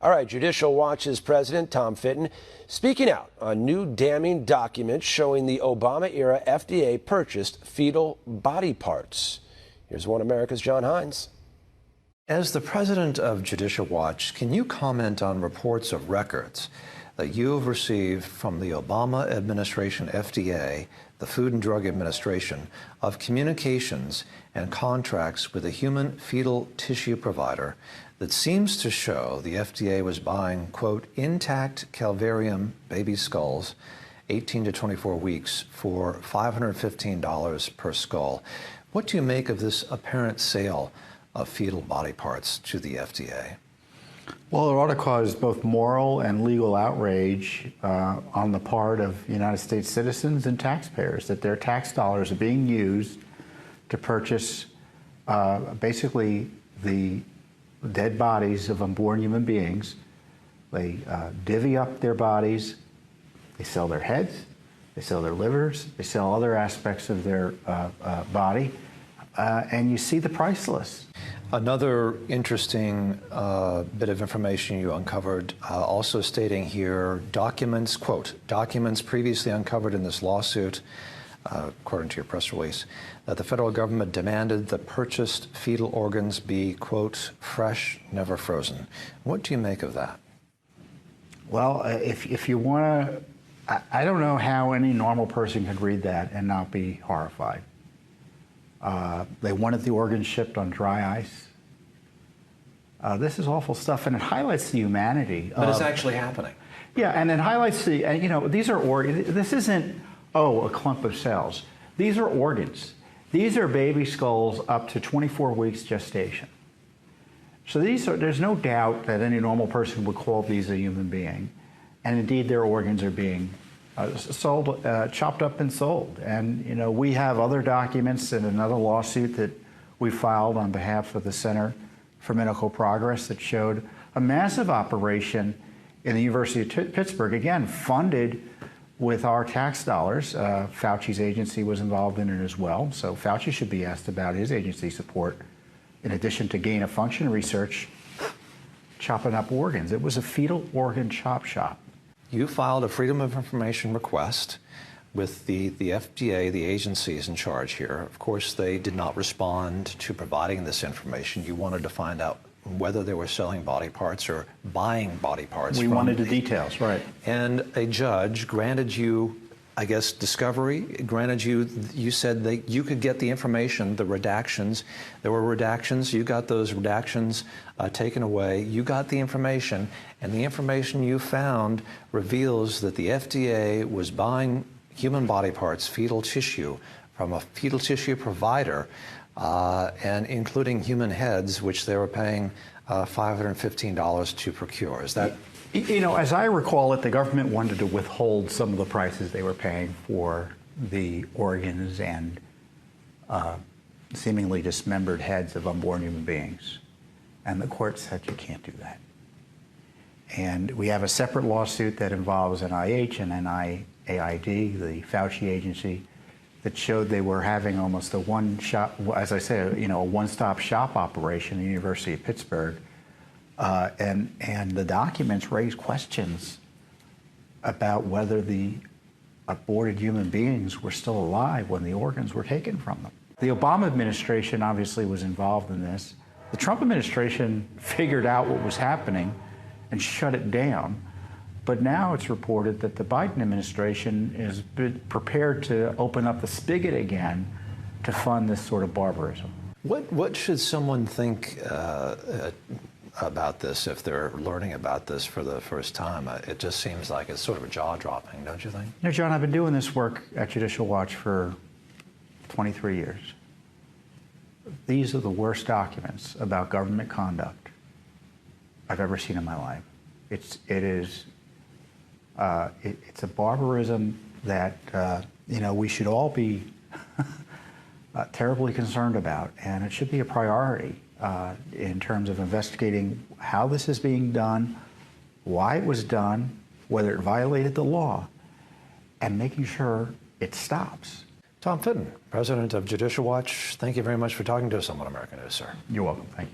All right, Judicial Watch's president, Tom Fitton, speaking out on new damning documents showing the Obama-era FDA purchased fetal body parts. Here's One America's John Hines. As the president of Judicial Watch, can you comment on reports of records that you have received from the Obama administration FDA, the Food and Drug Administration, of communications and contracts with a human fetal tissue provider that seems to show the FDA was buying, quote, intact calvarium baby skulls, 18 to 24 weeks, for $515 per skull? What do you make of this apparent sale of fetal body parts to the FDA? Well, it ought to cause both moral and legal outrage on the part of United States citizens and taxpayers that their tax dollars are being used to purchase basically the dead bodies of unborn human beings. They divvy up their bodies, they sell their heads, they sell their livers, they sell other aspects of their body, and you see the price list. Another interesting bit of information you uncovered, also stating here, documents, quote, documents previously uncovered in this lawsuit, according to your press release, that the federal government demanded the purchased fetal organs be, quote, fresh, never frozen. What do you make of that? Well, if you want to, I don't know how any normal person could read that and not be horrified. They wanted the organs shipped on dry ice. This is awful stuff, and it highlights the humanity. But it's actually happening. Yeah, and it highlights the, you know, these are organs. This isn't, oh, a clump of cells. These are organs. These are baby skulls up to 24 weeks gestation. So these are, there's no doubt that any normal person would call these a human being. And indeed, their organs are being sold, chopped up and sold. And, you know, we have other documents in another lawsuit that we filed on behalf of the Center for Medical Progress that showed a massive operation in the University of Pittsburgh, again, funded with our tax dollars. Fauci's agency was involved in it as well. So Fauci should be asked about his agency support, in addition to gain-of-function research, chopping up organs. It was a fetal organ chop shop. You filed a Freedom of Information request with the FDA, the agencies in charge here. Of course, they did not respond to providing this information. You wanted to find out whether they were selling body parts or buying body parts. We wanted the details, right. And a judge granted you, I guess, discovery, granted you said that you could get the information, the redactions. There were redactions. You got those redactions taken away. You got the information, and the information you found reveals that the FDA was buying human body parts, fetal tissue, from a fetal tissue provider, and including human heads, which they were paying $515 to procure. Is that? You know, as I recall it, the government wanted to withhold some of the prices they were paying for the organs and seemingly dismembered heads of unborn human beings. And the court said, you can't do that. And we have a separate lawsuit that involves NIH and NIAID, the Fauci agency, that showed they were having almost a one-shop, as I say, you know, a one-stop shop operation at the University of Pittsburgh. And the documents raise questions about whether the aborted human beings were still alive when the organs were taken from them. The Obama administration obviously was involved in this. The Trump administration figured out what was happening and shut it down. But now it's reported that the Biden administration is prepared to open up the spigot again to fund this sort of barbarism. What should someone think about this if they're learning about this for the first time? It just seems like it's sort of a jaw-dropping, don't you think? You know, John, I've been doing this work at Judicial Watch for 23 years. These are the worst documents about government conduct I've ever seen in my life. It's a barbarism that you know, we should all be terribly concerned about, and it should be a priority in terms of investigating how this is being done, why it was done, whether it violated the law, and making sure it stops. Tom Fitton, president of Judicial Watch, thank you very much for talking to us on One American News, sir. You're welcome. Thank you.